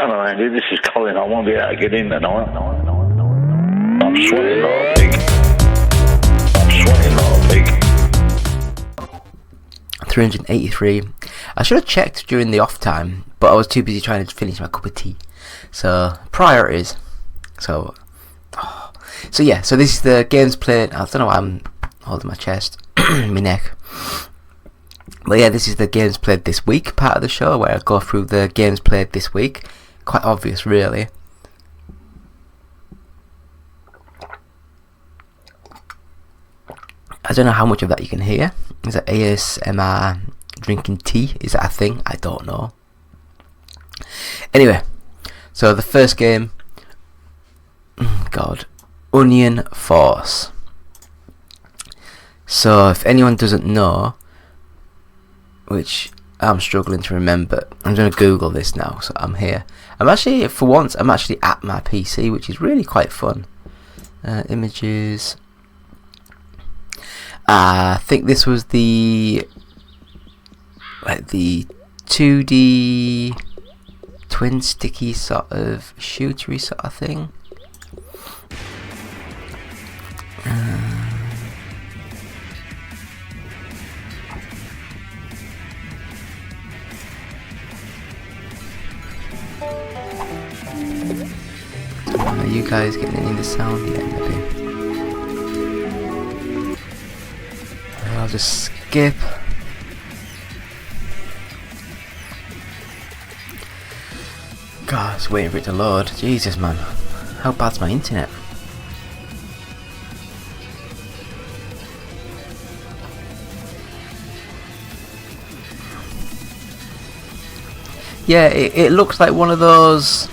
Hello, Andy. This is Colin. I won't be able to get in tonight. I'm sweating like a pig. I'm sweating like a pig. 383. I should have checked during the off time, but I was too busy trying to finish my cup of tea. So, priorities. So yeah, so this is the games played. I don't know why I'm holding my chest, my neck. But yeah, this is the games played this week part of the show, where I go through the games played this week. Quite obvious, really. I don't know how much of that you can hear. Is that ASMR drinking tea? Is that a thing? I don't know. Anyway, so the first game, God, Onion Force. So if anyone doesn't know, which I'm struggling to remember, I'm going to Google this now, so I'm here. I'm actually, for once, I'm actually at my PC, which is really quite fun. Images. I think this was the 2D twin sticky sort of shootery sort of thing. Are you guys getting any of the sound yet? Maybe. I'll just skip. God, it's waiting for it to load. Jesus, man. How bad's my internet? Yeah, it looks like one of those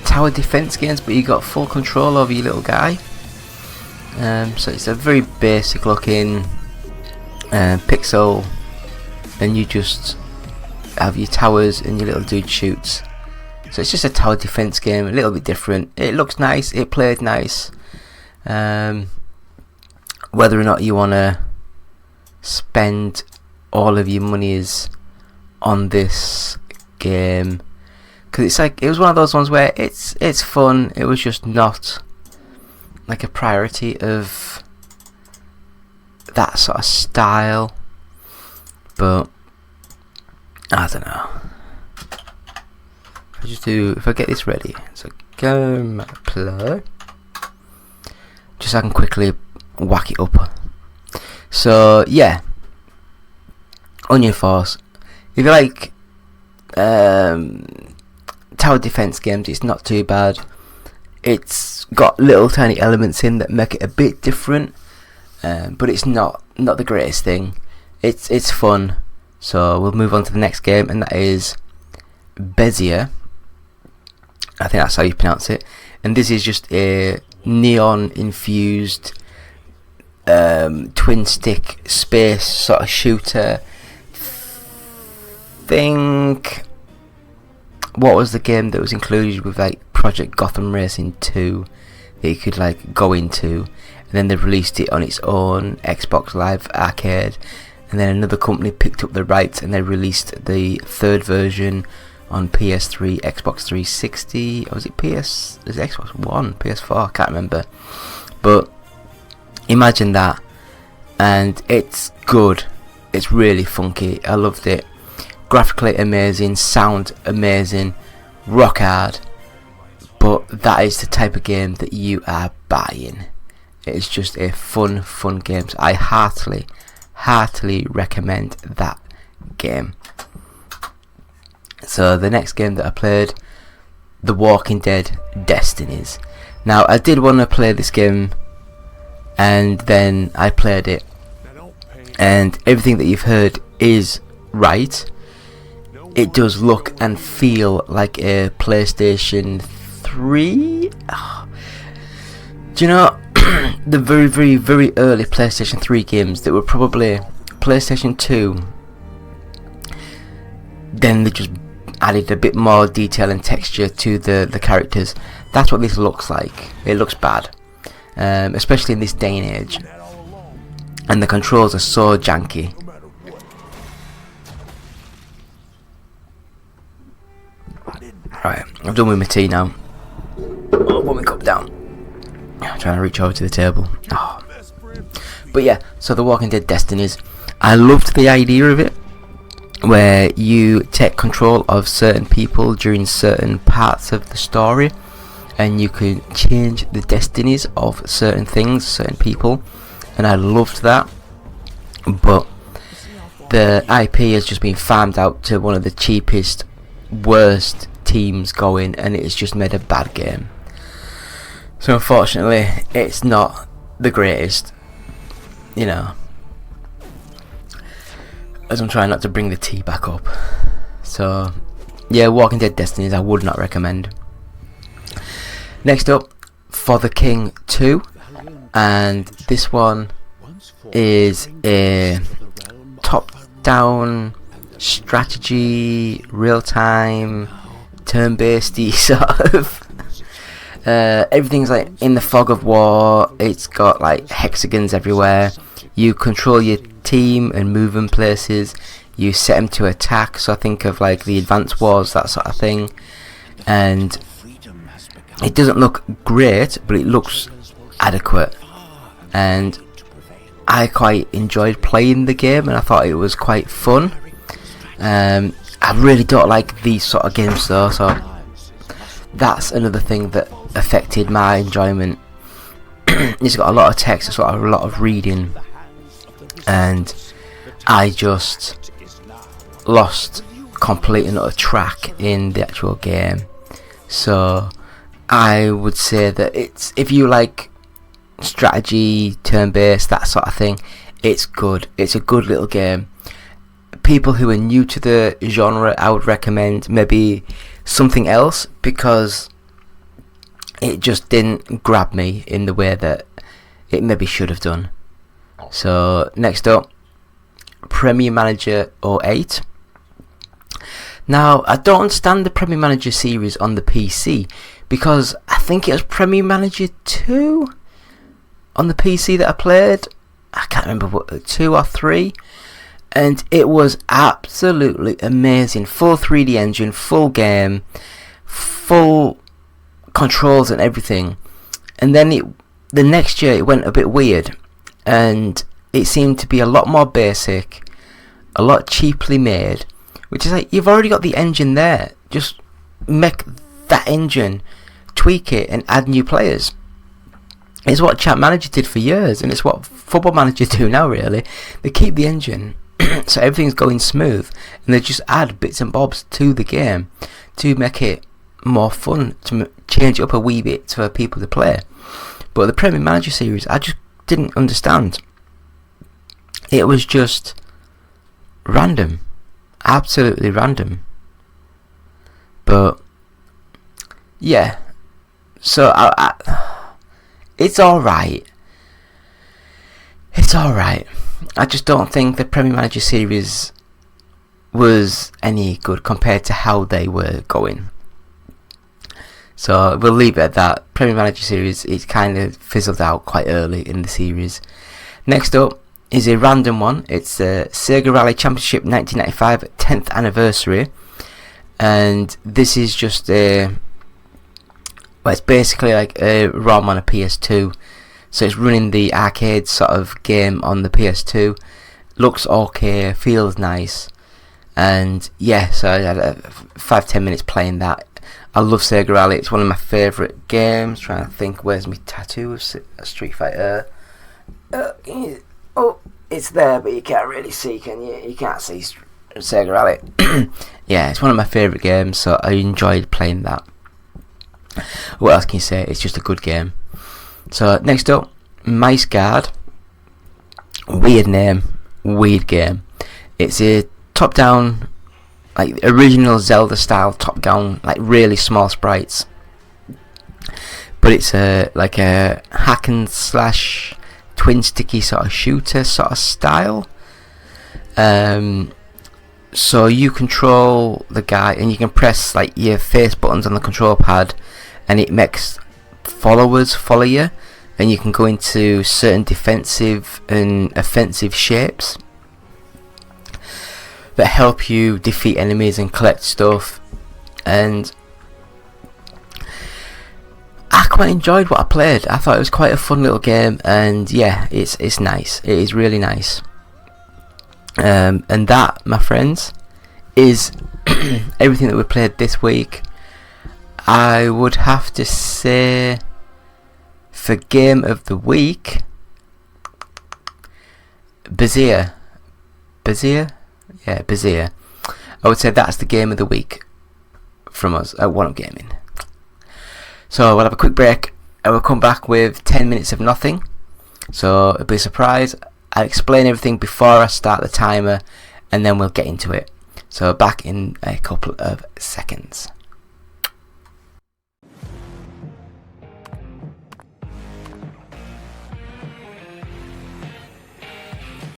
tower defense games, but you got full control over your little guy. So it's a very basic looking pixel, and you just have your towers and your little dude shoots. So it's just a tower defense game, a little bit different. It looks nice, it played nice. Whether or not you want to spend all of your monies on this game, because it's like, it was one of those ones where it's fun. It was just not like a priority of that sort of style. But I don't know. If I get this ready, so game play, just so I can quickly whack it up. So yeah, Onion Force. If you like tower defense games, it's not too bad. It's got little tiny elements in that make it a bit different, but it's not the greatest thing. It's fun. So we'll move on to the next game, and that is Bezier. I think that's how you pronounce it. And this is just a neon infused twin stick space sort of shooter. Think, what was the game that was included with like Project Gotham Racing 2 that you could like go into, and then they released it on its own Xbox Live Arcade, and then another company picked up the rights and they released the third version on PS3, Xbox 360, or was it Xbox One, PS4, I can't remember. But imagine that, and it's good. It's really funky. I loved it. Graphically amazing, sound amazing, rock hard. But that is the type of game that you are buying. It's just a fun game. So I heartily recommend that game. So the next game that I played, The Walking Dead Destinies. Now I did want to play this game, and then I played it, and everything that you've heard is right. It does look and feel like a PlayStation 3. Do you know the very early PlayStation 3 games that were probably PlayStation 2? Then they just added a bit more detail and texture to the characters. That's what this looks like. It looks bad, especially in this day and age. And the controls are so janky. Right, I've done with my tea now. I'll put my cup down. I'm trying to reach over to the table. Oh. But yeah, so the Walking Dead Destinies. I loved the idea of it, where you take control of certain people during certain parts of the story, and you can change the destinies of certain things, certain people, and I loved that. But the IP has just been farmed out to one of the cheapest, worst teams going, and it's just made a bad game. So unfortunately, it's not the greatest, you know, as I'm trying not to bring the tea back up. So yeah, Walking Dead Destinies I would not recommend. Next up, For the King 2, and this one is a top-down strategy, real-time, turn-based sort of. Everything's like in the fog of war. It's got like hexagons everywhere. You control your team and move them places. You set them to attack, so I think of like the Advance Wars, that sort of thing. And it doesn't look great, but it looks adequate, and I quite enjoyed playing the game, and I thought it was quite fun. I really don't like these sort of games though, so that's another thing that affected my enjoyment. It's got a lot of text, it's got a lot of reading, and I just lost complete and utter track in the actual game. So I would say that it's, if you like strategy, turn-based, that sort of thing, it's good. It's a good little game. People who are new to the genre, I would recommend maybe something else, because it just didn't grab me in the way that it maybe should have done. So next up, Premier Manager 08. Now, I don't understand the Premier Manager series on the PC, because I think it was Premier Manager 2 on the PC that I played. I can't remember what, 2 or 3, and it was absolutely amazing. Full 3D engine, full game, full controls and everything. And then the next year it went a bit weird, and it seemed to be a lot more basic, a lot cheaply made, which is like, you've already got the engine there, just make that engine, tweak it and add new players. It's what Champ Manager did for years, and it's what Football Manager do now really. They keep the engine so everything's going smooth, and they just add bits and bobs to the game to make it more fun, to change it up a wee bit for people to play. But the Premier Manager series, I just didn't understand. It was just random, absolutely random. But yeah, so it's alright. It's alright. I just don't think the Premier Manager series was any good compared to how they were going. So we'll leave it at that. Premier Manager series, it kind of fizzled out quite early in the series. Next up is a random one. It's the Sega Rally Championship 1995 10th anniversary, and this is just a, well, it's basically like a ROM on a PS2. So it's running the arcade sort of game on the PS2. Looks okay, feels nice, and yeah, so I had 5-10 minutes playing that. I love Sega Rally, it's one of my favourite games. Trying to think, where's my tattoo of Street Fighter? Oh, it's there, but you can't really see, can you? You can't see Sega Rally. Yeah, it's one of my favourite games, so I enjoyed playing that. What else can you say? It's just a good game. So next up, Mice Guard. Weird name, weird game. It's a top-down, like original Zelda style top-down, like really small sprites. But it's like a hack and slash, twin sticky sort of shooter sort of style. So you control the guy, and you can press like your face buttons on the control pad, and it makes followers follow you, and you can go into certain defensive and offensive shapes that help you defeat enemies and collect stuff. and I quite enjoyed what I played. I thought it was quite a fun little game, and yeah, it's nice. It is really nice. And that, my friends, is everything that we played this week. I would have to say, for game of the week, Bezier. Yeah, Bezier. I would say that's the game of the week from us at One Up Gaming. So we'll have a quick break and we'll come back with 10 minutes of nothing. So it'll be a surprise. I'll explain everything before I start the timer, and then we'll get into it. So back in a couple of seconds.